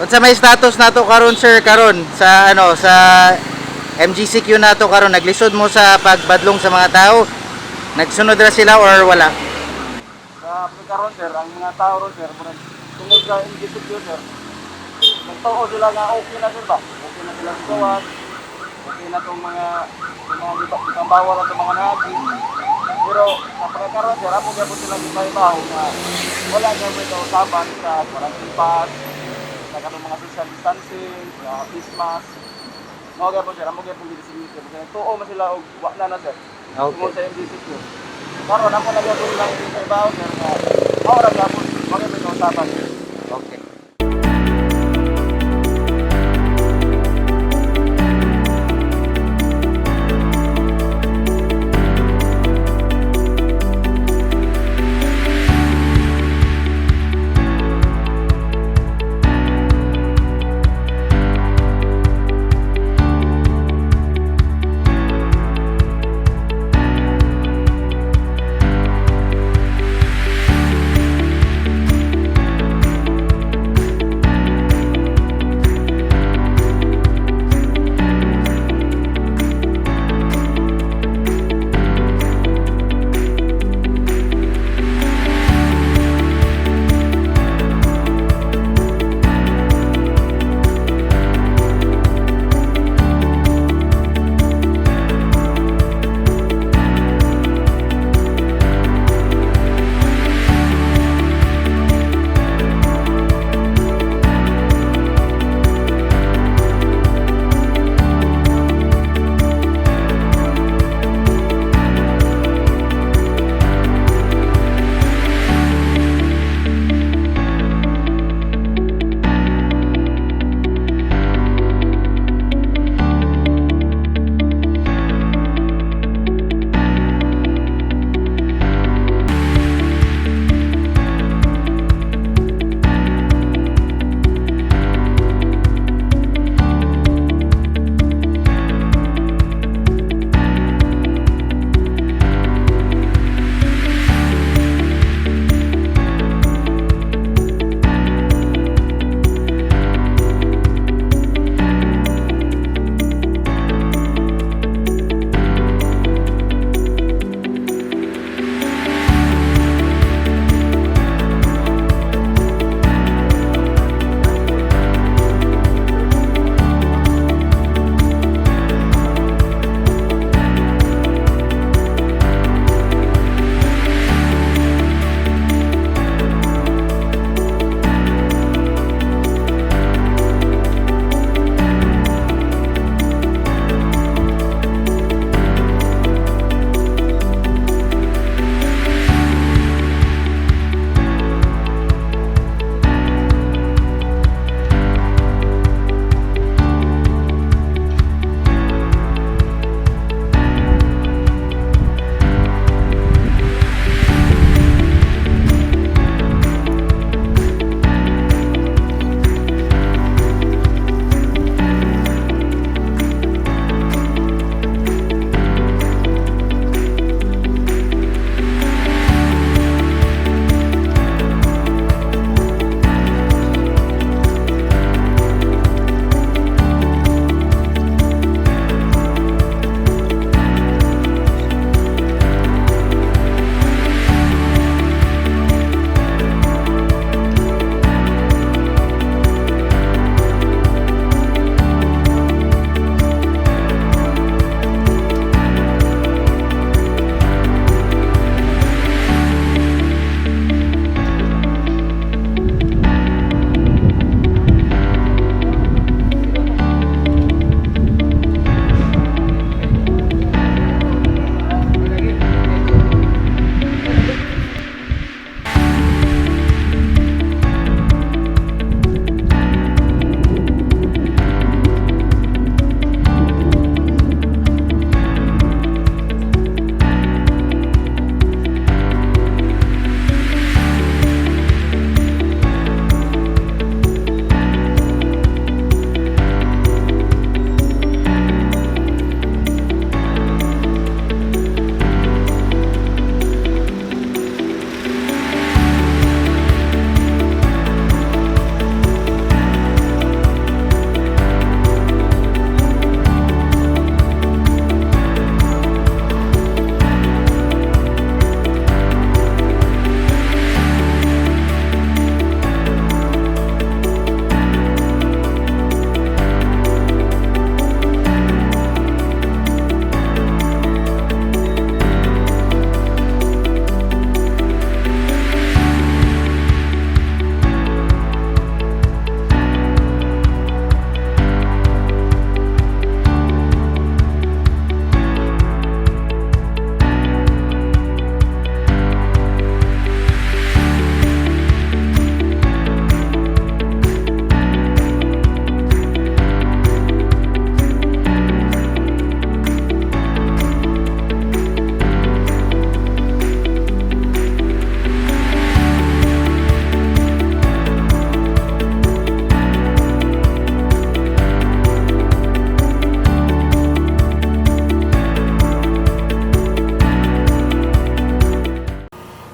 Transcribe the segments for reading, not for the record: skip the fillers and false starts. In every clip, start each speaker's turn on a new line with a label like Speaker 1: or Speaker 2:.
Speaker 1: Unsa may status nato karon sir karon sa ano sa MGCQ nato karon naglisod mo sa pagbadlong sa mga tao? Nagsunod ra sila or wala?
Speaker 2: Sa pagkaroon sir, ang mga tao ron sir, murag tungod sa MGCQ sir, nagtao sila nga okay na sir ba? Okay na sila sigawan, okay na itong mga bawal na itong mga nagi. Pero sa pagkaroon sir, ako gabo sila iba-ibaw na wala nga may kausaban sa quarantine pass, sa kanong mga social distancing, sa face mask. Mga gabo sir, ako gabo dito sa MGCQ. Nagtuo man sila og wala na sir. Tungod sa MGCQ. Karon ako nagabon lang sa ibaw sir nga ora gabon wala may kausaban.
Speaker 1: Okay.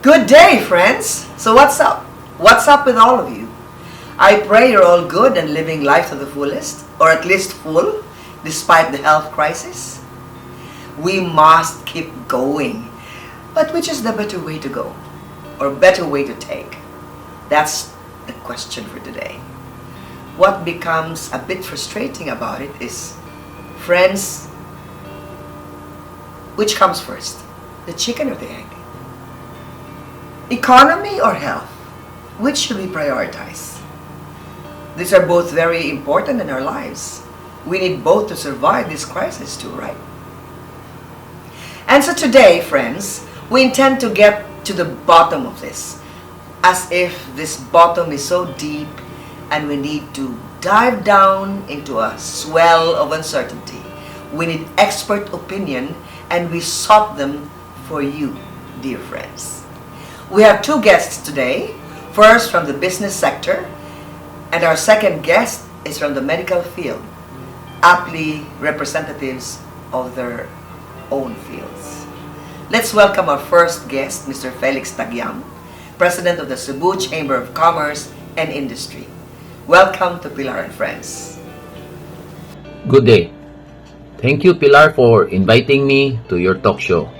Speaker 3: Good day, friends! So what's up? What's up with all of you? I pray you're all good and living life to the fullest, or at least full, despite the health crisis. We must keep going. But which is the better way to go? Or better way to take? That's the question for today. What becomes a bit frustrating about it is, friends, which comes first? The chicken or the egg? Economy or health? Which should we prioritize? These are both very important in our lives. We need both to survive this crisis too, right? And so today, friends, we intend to get to the bottom of this. As if this bottom is so deep and we need to dive down into a swell of uncertainty. We need expert opinion and we sought them for you, dear friends. We have two guests today. First from the business sector, and our second guest is from the medical field, aptly representatives of their own fields. Let's welcome our first guest, Mr. Felix Tagyam, President of the Cebu Chamber of Commerce and Industry. Welcome to Pilar and Friends.
Speaker 4: Good day. Thank you, Pilar, for inviting me to your talk show.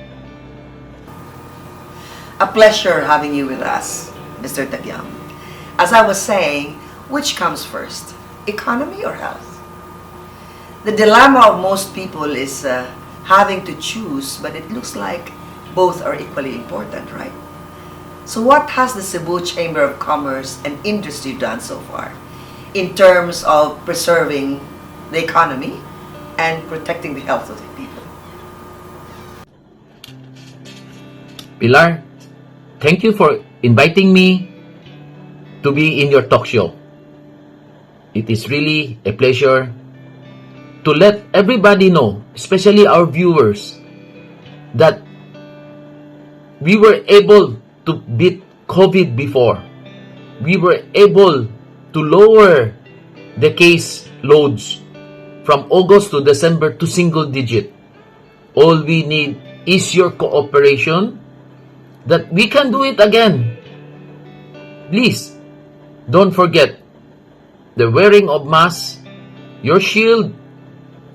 Speaker 3: A pleasure having you with us, Mr. Tagyam. As I was saying, which comes first, economy or health? The dilemma of most people is having to choose, but it looks like both are equally important, right? So what has the Cebu Chamber of Commerce and Industry done so far in terms of preserving the economy and protecting the health of the people?
Speaker 4: Pilar, thank you for inviting me to be in your talk show. It is really a pleasure to let everybody know, especially our viewers, that we were able to beat COVID before. We were able to lower the case loads from August to December to single digit. All we need is your cooperation that we can do it again. Please, don't forget the wearing of masks, your shield,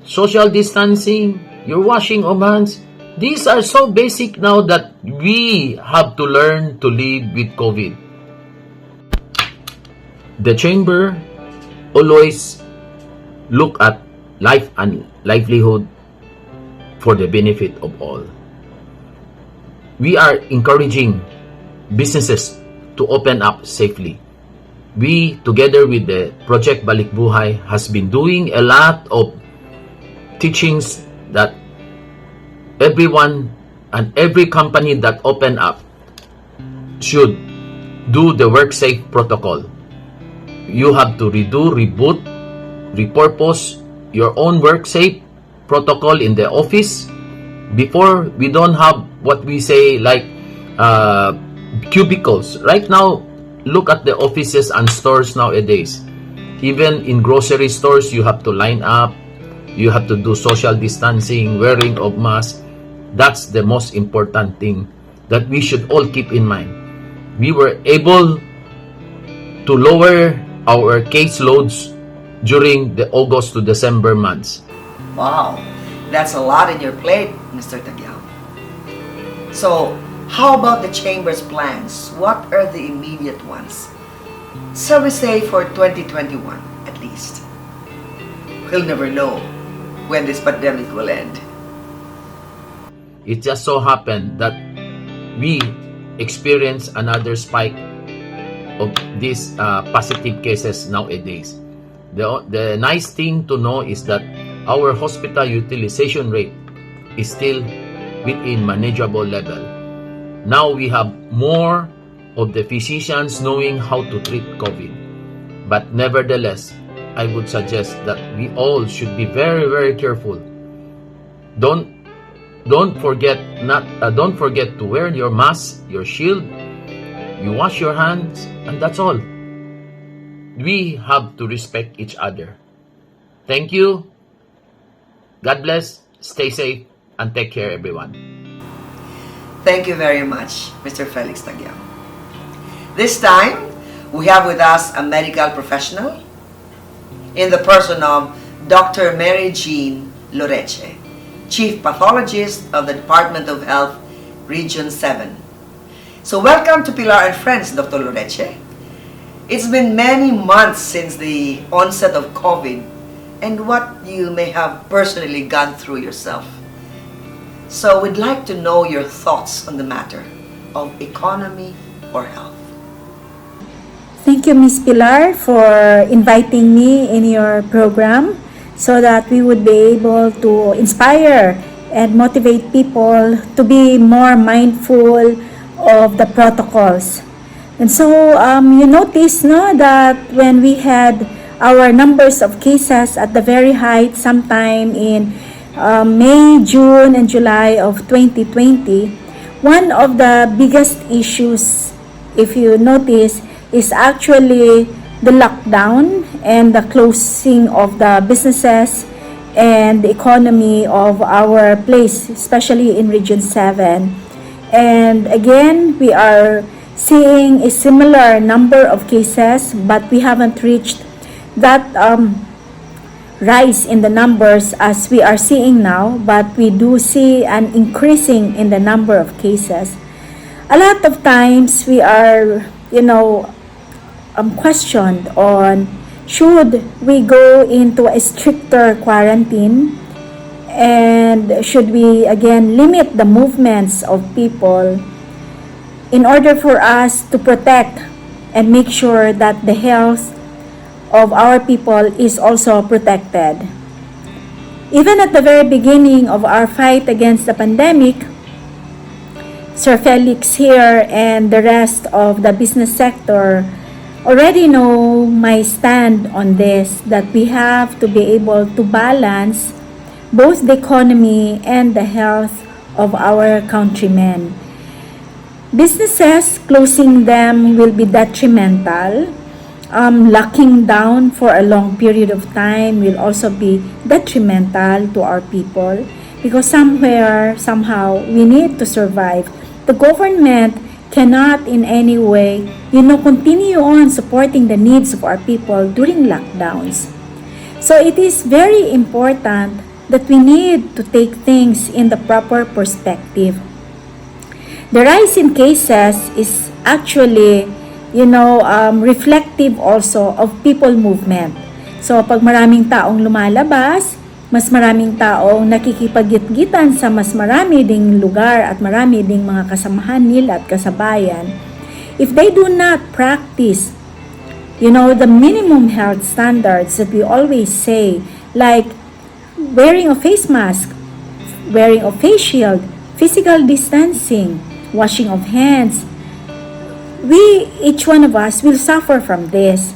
Speaker 4: social distancing, your washing of hands. These are so basic now that we have to learn to live with COVID. The Chamber always look at life and livelihood for the benefit of all. We are encouraging businesses to open up safely. We, together with the Project Balikbuhay, has been doing a lot of teachings that everyone and every company that open up should do the work safe protocol. You have to redo, reboot, repurpose your own work safe protocol in the office. Before, we don't have what we say like cubicles. Right now, look at the offices and stores nowadays. Even in grocery stores, you have to line up. You have to do social distancing, wearing of masks. That's the most important thing that we should all keep in mind. We were able to lower our caseloads during the August to December months.
Speaker 3: Wow, that's a lot in your plate, Mr. Tagyam. So, how about the Chamber's plans? What are the immediate ones? So we say for 2021, at least. We'll never know when this pandemic will end.
Speaker 4: It just so happened that we experienced another spike of these positive cases nowadays. The nice thing to know is that our hospital utilization rate is still within manageable level. Now we have more of the physicians knowing how to treat COVID. But nevertheless, I would suggest that we all should be very, very careful. Don't forget to wear your mask, your shield. You wash your hands, and that's all. We have to respect each other. Thank you. God bless. Stay safe and take care, everyone.
Speaker 3: Thank you very much, Mr. Felix Tagyao. This time, we have with us a medical professional in the person of Dr. Mary Jean Loreche, Chief Pathologist of the Department of Health, Region 7. So welcome to Pilar and Friends, Dr. Loreche. It's been many months since the onset of COVID and what you may have personally gone through yourself. So we'd like to know your thoughts on the matter of economy or health.
Speaker 5: Thank you, Ms. Pilar, for inviting me in your program so that we would be able to inspire and motivate people to be more mindful of the protocols. And so you notice, no, that when we had our numbers of cases at the very height sometime in May, June, and July of 2020, one of the biggest issues, if you notice, is actually the lockdown and the closing of the businesses and the economy of our place, especially in Region 7. And again, we are seeing a similar number of cases, but we haven't reached that rise in the numbers as we are seeing now, but we do see an increasing in the number of cases. A lot of times we are, questioned on should we go into a stricter quarantine and should we again limit the movements of people in order for us to protect and make sure that the health of our people is also protected. Even at the very beginning of our fight against the pandemic, Sir Felix here and the rest of the business sector already know my stand on this, that we have to be able to balance both the economy and the health of our countrymen. Businesses, closing them will be detrimental. Locking down for a long period of time will also be detrimental to our people because somehow, we need to survive. The government cannot in any way, continue on supporting the needs of our people during lockdowns. So it is very important that we need to take things in the proper perspective. The rise in cases is actually, reflective also of people movement. So, pag maraming taong lumalabas, mas maraming taong nakikipagitgitan sa mas marami ding lugar at marami ding mga kasamahan nila at kasabayan, if they do not practice, the minimum health standards that we always say, like wearing a face mask, wearing a face shield, physical distancing, washing of hands, each one of us will suffer from this.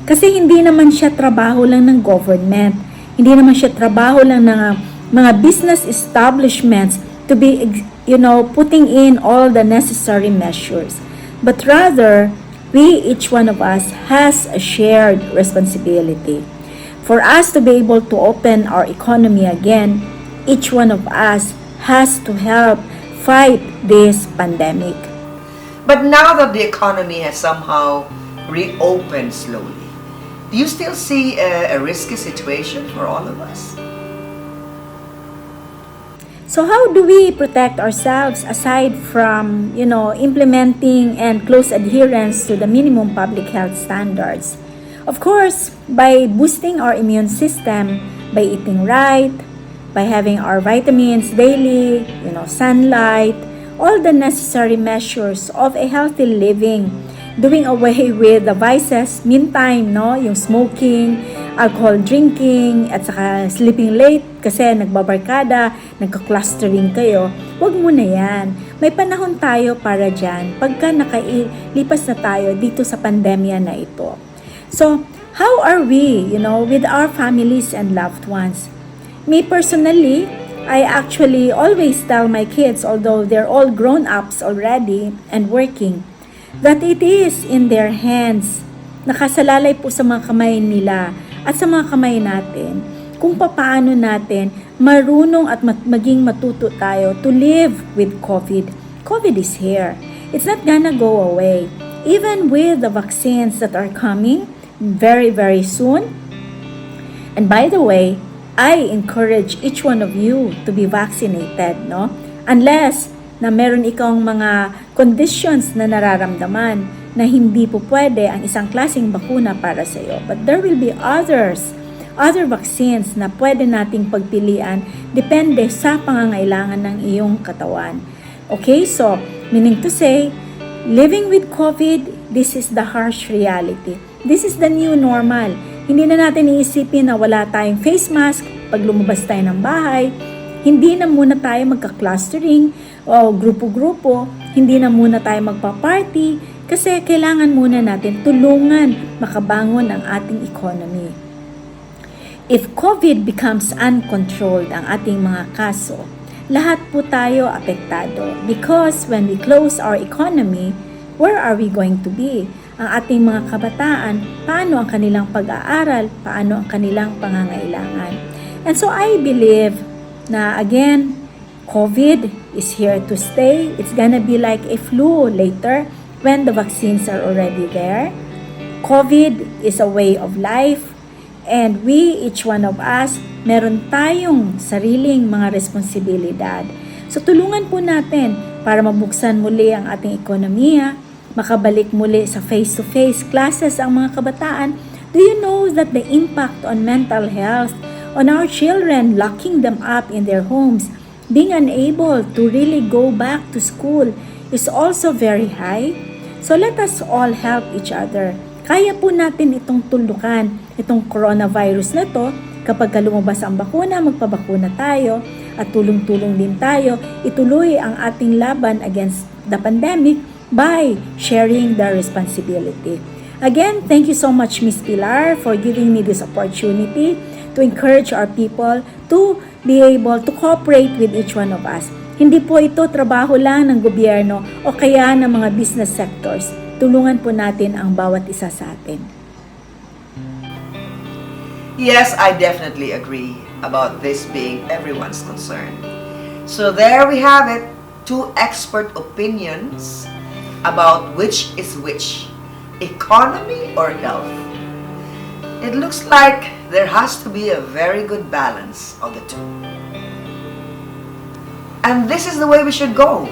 Speaker 5: Kasi hindi naman siya trabaho lang ng government. Hindi naman siya trabaho lang ng mga business establishments to be, putting in all the necessary measures. But rather, each one of us has a shared responsibility. For us to be able to open our economy again, each one of us has to help fight this pandemic.
Speaker 3: But now that the economy has somehow reopened slowly, do you still see a risky situation for all of us?
Speaker 5: So how do we protect ourselves aside from, implementing and close adherence to the minimum public health standards? Of course, by boosting our immune system, by eating right, by having our vitamins daily, sunlight, all the necessary measures of a healthy living, doing away with the vices, meantime, yung smoking, alcohol drinking, at saka sleeping late kasi nagbabarkada, nagka-clustering kayo, wag mo na yan. May panahon tayo para dyan pagka nakailipas na tayo dito sa pandemya na ito. So, how are we, with our families and loved ones? Me personally, I actually always tell my kids, although they're all grown-ups already and working, that it is in their hands. Nakasalalay po sa mga kamay nila at sa mga kamay natin kung paano natin marunong at maging matuto tayo to live with COVID. COVID is here. It's not gonna go away. Even with the vaccines that are coming very, very soon. And by the way, I encourage each one of you to be vaccinated, no? Unless na meron ikang mga conditions na nararamdaman na hindi po pwede ang isang klaseng bakuna para sa iyo. But there will be other vaccines na pwede nating pagpilian depende sa pangangailangan ng iyong katawan. Okay, so meaning to say, living with COVID, this is the harsh reality. This is the new normal. Hindi na natin iisipin na wala tayong face mask pag lumabas tayo ng bahay. Hindi na muna tayo magka-clustering o grupo-grupo. Hindi na muna tayo magpa-party kasi kailangan muna natin tulungan makabangon ang ating economy. If COVID becomes uncontrolled ang ating mga kaso, lahat po tayo apektado because when we close our economy, where are we going to be? Ang ating mga kabataan, paano ang kanilang pag-aaral, paano ang kanilang pangangailangan. And so I believe na again, COVID is here to stay. It's gonna be like a flu later when the vaccines are already there. COVID is a way of life. And we, each one of us, meron tayong sariling mga responsibilidad. So tulungan po natin para mabuksan muli ang ating ekonomiya, makabalik muli sa face-to-face classes ang mga kabataan. Do you know that the impact on mental health, on our children, locking them up in their homes, being unable to really go back to school is also very high? So let us all help each other. Kaya po natin itong tulukan, itong coronavirus na to. Kapag lumabas ang bakuna, magpabakuna tayo at tulong-tulong din tayo. Ituloy ang ating laban against the pandemic by sharing the responsibility. Again, thank you so much, Miss Pilar, for giving me this opportunity to encourage our people to be able to cooperate with each one of us. Hindi po ito trabaho lang ng gobyerno o kaya ng mga business sectors. Tulungan po natin ang bawat isa sa atin.
Speaker 3: Yes, I definitely agree about this being everyone's concern. So there we have it, two expert opinions about which is which, economy or health. It looks like there has to be a very good balance of the two. And this is the way we should go.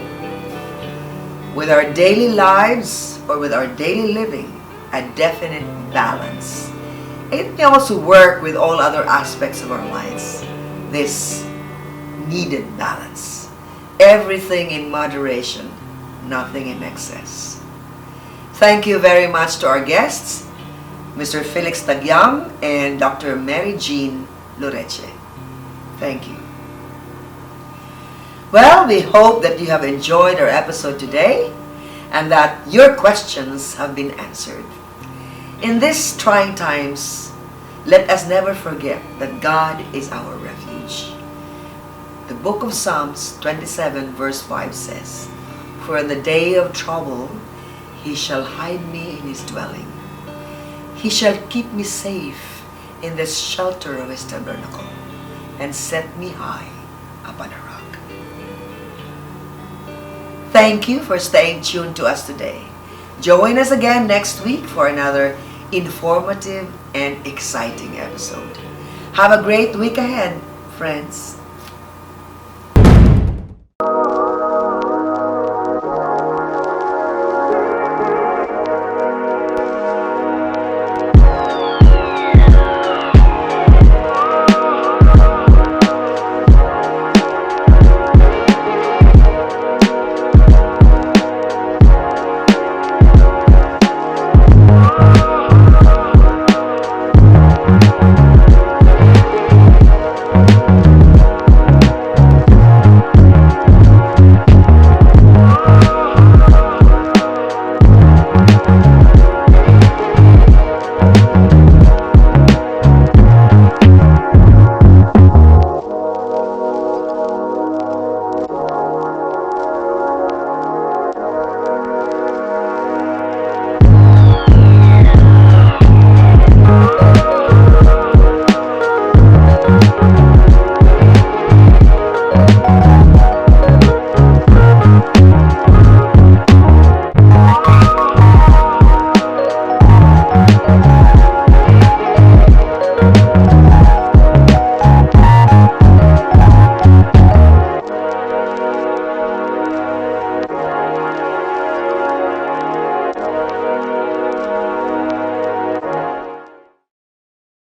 Speaker 3: With our daily lives or with our daily living, a definite balance. It may also work with all other aspects of our lives. This needed balance. Everything in moderation, nothing in excess. Thank you very much to our guests, Mr. Felix Tagyam and Dr. Mary Jean Loreche. Thank you. Well, we hope that you have enjoyed our episode today and that your questions have been answered. In these trying times, let us never forget that God is our refuge. The book of Psalms 27 verse 5 says, "For in the day of trouble, He shall hide me in His dwelling. He shall keep me safe in the shelter of His tabernacle and set me high upon a rock." Thank you for staying tuned to us today. Join us again next week for another informative and exciting episode. Have a great week ahead, friends.